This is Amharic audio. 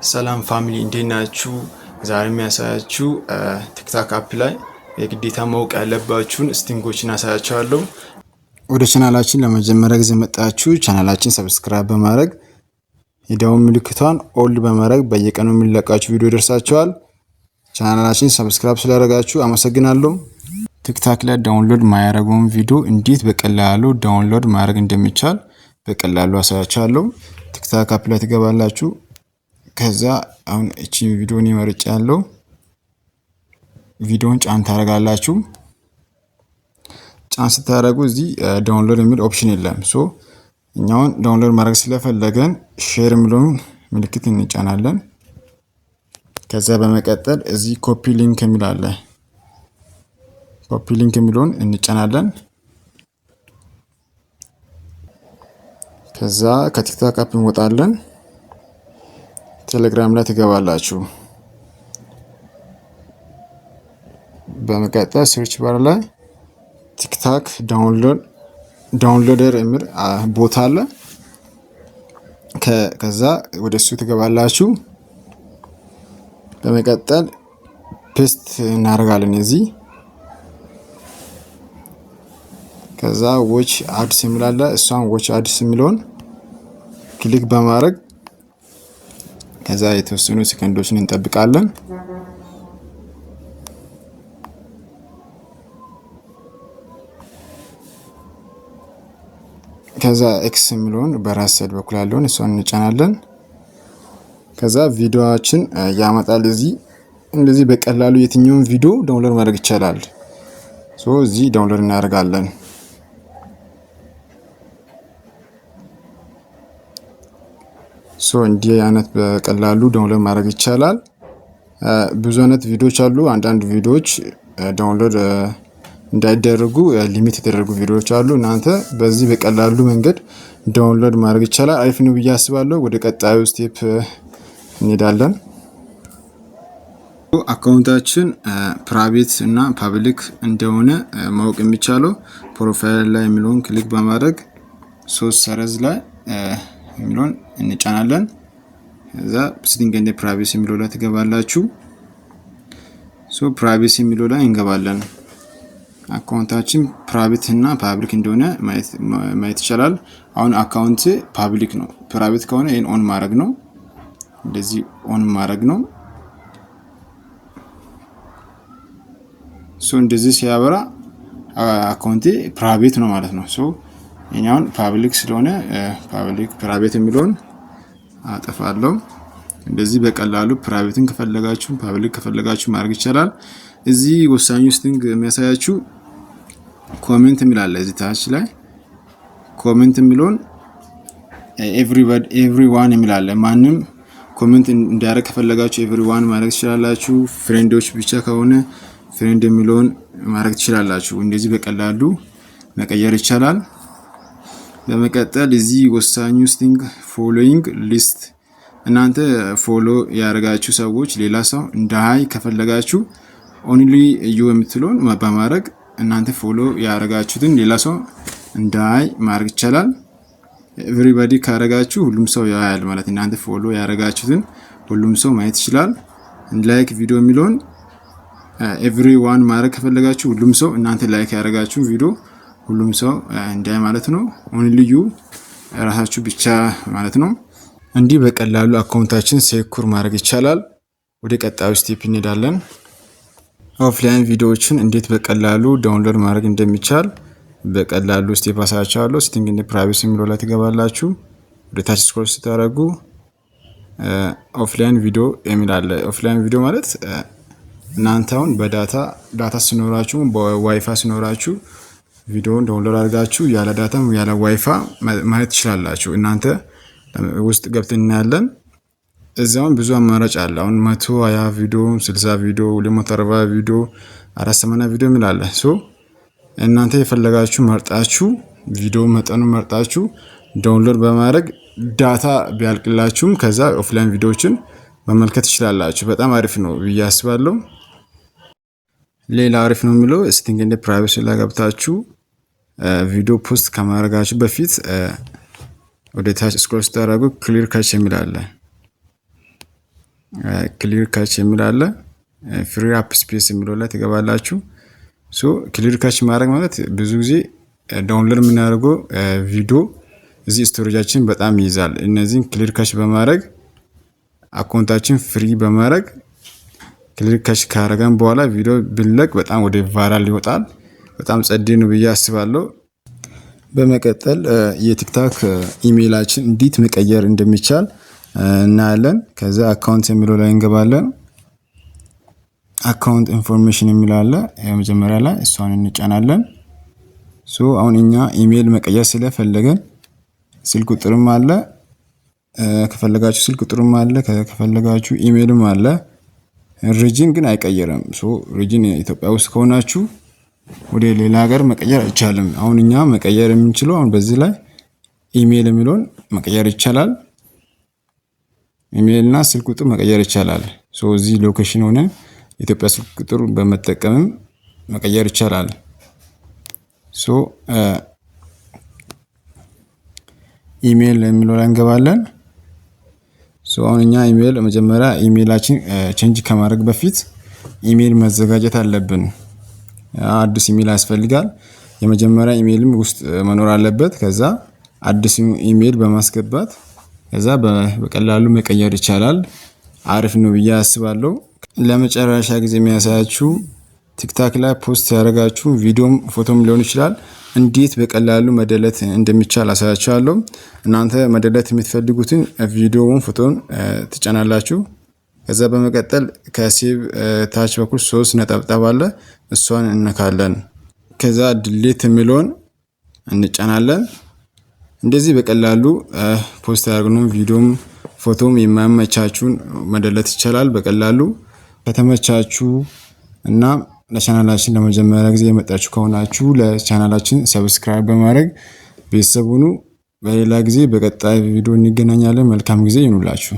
ሰላም ፋሚሊ እንዴት ናችሁ? ዛሬ የሚያሳያችሁ ቲክታክ አፕ ላይ የግዴታ ማወቅ ያለባችሁን ስቲንጎችን አሳያችኋለሁ። ወደ ቻናላችን ለመጀመሪያ ጊዜ መጣችሁ ቻናላችን ሰብስክራይብ በማድረግ የደወል ምልክቷን ኦል በማድረግ በየቀኑ የሚለቃችሁ ቪዲዮ ይደርሳችኋል። ቻናላችን ሰብስክራይብ ስላደረጋችሁ አመሰግናለሁ። ቲክታክ ላይ ዳውንሎድ ማያደርገውን ቪዲዮ እንዴት በቀላሉ ዳውንሎድ ማድረግ እንደሚቻል በቀላሉ አሳያችኋለሁ። ቲክታክ አፕ ላይ ትገባላችሁ። ከዛ አሁን እቺ ቪዲዮን ይመርጭ ያለው ቪዲዮን ጫን ታረጋላችሁ። ጫን ስታረጉ እዚህ ዳውንሎድ የሚል ኦፕሽን የለም። ሶ እኛውን ዳውንሎድ ማድረግ ስለፈለገን ሼር የሚለውን ምልክት እንጫናለን። ከዛ በመቀጠል እዚህ ኮፒ ሊንክ የሚል አለ። ኮፒ ሊንክ የሚለውን እንጫናለን። ከዛ ከቲክታክ አፕ እንወጣለን። ቴሌግራም ላይ ትገባላችሁ። በመቀጠል ሰርች ባር ላይ ቲክታክ ዳውንሎደር የሚል ቦታ አለ። ከዛ ወደሱ ትገባላችሁ። በመቀጠል ፔስት እናደርጋለን እዚህ። ከዛ ዎች አድስ የሚል አለ። እሷን ዎች አድስ የሚለውን ክሊክ በማድረግ ከዛ የተወሰኑ ሰከንዶችን እንጠብቃለን። ከዛ ኤክስ የሚለውን በራስ ሳይድ በኩል ያለውን እሷን እንጫናለን። ከዛ ቪዲዮአችን ያመጣል እዚህ። እንደዚህ በቀላሉ የትኛውን ቪዲዮ ዳውንሎድ ማድረግ ይቻላል። እዚህ ዳውንሎድ እናደርጋለን። እንዲህ አይነት በቀላሉ ዳውንሎድ ማድረግ ይቻላል። ብዙ አይነት ቪዲዮዎች አሉ። አንዳንድ ቪዲዮዎች ዳውንሎድ እንዳይደረጉ ሊሚት የተደረጉ ቪዲዮዎች አሉ። እናንተ በዚህ በቀላሉ መንገድ ዳውንሎድ ማድረግ ይቻላል። አሪፍ ነው ብዬ አስባለሁ። ወደ ቀጣዩ ስቴፕ እንሄዳለን። አካውንታችን ፕራይቬት እና ፐብሊክ እንደሆነ ማወቅ የሚቻለው ፕሮፋይል ላይ የሚለውን ክሊክ በማድረግ ሶስት ሰረዝ ላይ የሚለውን እንጫናለን። ከዛ ሴቲንግ ኤንድ ፕራይቬሲ የሚለው ላይ ትገባላችሁ። ፕራይቬሲ የሚለው ላይ እንገባለን። አካውንታችን ፕራይቬት እና ፐብሊክ እንደሆነ ማየት ይቻላል። አሁን አካውንት ፐብሊክ ነው። ፕራይቬት ከሆነ ይሄን ኦን ማድረግ ነው። እንደዚህ ኦን ማድረግ ነው። እንደዚህ ሲያበራ አካውንቴ ፕራይቬት ነው ማለት ነው። እኛውን ፐብሊክ ስለሆነ ፐብሊክ ፕራይቬት የሚለውን አጠፋለሁ። እንደዚህ በቀላሉ ፕራይቬትን ከፈለጋችሁ ፐብሊክ ከፈለጋችሁ ማድረግ ይቻላል። እዚህ ወሳኙ ስቲንግ የሚያሳያችሁ ኮሜንት የሚል አለ። እዚህ ታች ላይ ኮሜንት የሚለውን ኤቭሪዋን የሚል አለ። ማንም ኮሜንት እንዲያደርግ ከፈለጋችሁ ኤቭሪዋን ማድረግ ትችላላችሁ። ፍሬንዶች ብቻ ከሆነ ፍሬንድ የሚለውን ማድረግ ትችላላችሁ። እንደዚህ በቀላሉ መቀየር ይቻላል። በመቀጠል እዚህ ወሳኙ ስቲንግ ፎሎዊንግ ሊስት። እናንተ ፎሎ ያደረጋችሁ ሰዎች ሌላ ሰው እንዳይ ከፈለጋችሁ ኦንሊ ዩ የምትለውን በማድረግ እናንተ ፎሎ ያደረጋችሁትን ሌላ ሰው እንዳይ ማድረግ ይቻላል። ኤቭሪባዲ ካደረጋችሁ ሁሉም ሰው ያያል ማለት እናንተ ፎሎ ያደረጋችሁትን ሁሉም ሰው ማየት ይችላል። ላይክ ቪዲዮ የሚለውን ኤቭሪዋን ማድረግ ከፈለጋችሁ ሁሉም ሰው እናንተ ላይክ ያደረጋችሁ ቪዲዮ ሁሉም ሰው እንዳይ ማለት ነው። ኦንሊ ዩ ራሳችሁ ብቻ ማለት ነው። እንዲህ በቀላሉ አካውንታችን ሴኩር ማድረግ ይቻላል። ወደ ቀጣዩ ስቴፕ እንሄዳለን። ኦፍላይን ቪዲዮዎችን እንዴት በቀላሉ ዳውንሎድ ማድረግ እንደሚቻል በቀላሉ ስቴፕ አሳያችኋለሁ። ሴቲንግ ኤንድ ፕራይቬሲ የሚለው ላይ ትገባላችሁ። ወደ ታች ስክሮል ስታደርጉ ኦፍላይን ቪዲዮ የሚል አለ። ኦፍላይን ቪዲዮ ማለት እናንተ አሁን በዳታ ሲኖራችሁ በዋይፋይ ሲኖራችሁ ቪዲዮውን ዳውንሎድ አድርጋችሁ ያለ ዳታም ያለ ዋይፋይ ማየት ትችላላችሁ። እናንተ ውስጥ ገብተን እናያለን። እዛውን ብዙ አማራጭ አለ። አሁን 120 ቪዲዮ፣ 60 ቪዲዮ፣ 240 ቪዲዮ፣ 480 ቪዲዮ የሚል አለ። እናንተ የፈለጋችሁ መርጣችሁ ቪዲዮ መጠኑን መርጣችሁ ዳውንሎድ በማድረግ ዳታ ቢያልቅላችሁም ከዛ ኦፍላይን ቪዲዮዎችን መመልከት ትችላላችሁ። በጣም አሪፍ ነው ብዬ አስባለሁ። ሌላ አሪፍ ነው የሚለው ሴቲንግ ኤንድ ፕራይቬሲ ላይ ገብታችሁ ቪዲዮ ፖስት ከማድረጋችሁ በፊት ወደ ታች ስክሮል ስታደርጉ ክሊር ካች የሚል አለ። ክሊር ካች የሚል አለ። ፍሪ አፕ ስፔስ የሚለው ላይ ትገባላችሁ። ሶ ክሊር ካች ማድረግ ማለት ብዙ ጊዜ ዳውንሎድ የምናደርገው ቪዲዮ እዚህ ስቶሬጃችን በጣም ይይዛል። እነዚህን ክሊር ካች በማድረግ አካውንታችን ፍሪ በማድረግ ክሊር ካች ካረጋን በኋላ ቪዲዮ ብንለቅ በጣም ወደ ቫይራል ይወጣል። በጣም ጸዴ ነው ብዬ አስባለሁ። በመቀጠል የቲክታክ ኢሜይላችን እንዴት መቀየር እንደሚቻል እናያለን። ከዛ አካውንት የሚለው ላይ እንገባለን። አካውንት ኢንፎርሜሽን የሚለው አለ የመጀመሪያ ላይ እሷን እንጫናለን። ሶ አሁን እኛ ኢሜይል መቀየር ስለፈለገን ስልክ ቁጥርም አለ፣ ከፈለጋችሁ ስልክ ቁጥርም አለ፣ ከፈለጋችሁ ኢሜይልም አለ። ሪጅን ግን አይቀየርም። ሶ ሪጅን ኢትዮጵያ ውስጥ ከሆናችሁ ወደ ሌላ ሀገር መቀየር አይቻልም። አሁን እኛ መቀየር የምንችለው አሁን በዚህ ላይ ኢሜይል የሚለውን መቀየር ይቻላል። ኢሜይል እና ስልክ ቁጥር መቀየር ይቻላል። ሶ እዚህ ሎኬሽን ሆነ ኢትዮጵያ ስልክ ቁጥር በመጠቀምም መቀየር ይቻላል። ሶ ኢሜይል የሚለው ላይ እንገባለን። ሶ አሁን እኛ ኢሜይል መጀመሪያ ኢሜይላችን ቼንጅ ከማድረግ በፊት ኢሜይል መዘጋጀት አለብን። አዲስ ኢሜይል ያስፈልጋል። የመጀመሪያ ኢሜይልም ውስጥ መኖር አለበት። ከዛ አዲስ ኢሜይል በማስገባት ከዛ በቀላሉ መቀየር ይቻላል። አሪፍ ነው ብዬ አስባለሁ። ለመጨረሻ ጊዜ የሚያሳያችሁ ቲክታክ ላይ ፖስት ያደረጋችሁ ቪዲዮም ፎቶም ሊሆን ይችላል እንዴት በቀላሉ መደለት እንደሚቻል አሳያችኋለሁ። እናንተ መደለት የምትፈልጉትን ቪዲዮውን ፎቶን ትጫናላችሁ። ከዛ በመቀጠል ከሴቭ ታች በኩል 3 ነጠብጣብ አለ፣ እሷን እነካለን። ከዛ ዲሊት የሚለውን እንጫናለን። እንደዚህ በቀላሉ ፖስት ያደረግነው ቪዲዮም ፎቶም የማይመቻችሁን መደለት ይቻላል በቀላሉ። ከተመቻችሁ እና ለቻናላችን ለመጀመሪያ ጊዜ የመጣችሁ ከሆናችሁ ለቻናላችን ሰብስክራይብ በማድረግ ቤተሰብ ሁኑ። በሌላ ጊዜ በቀጣይ ቪዲዮ እንገናኛለን። መልካም ጊዜ ይሁንላችሁ።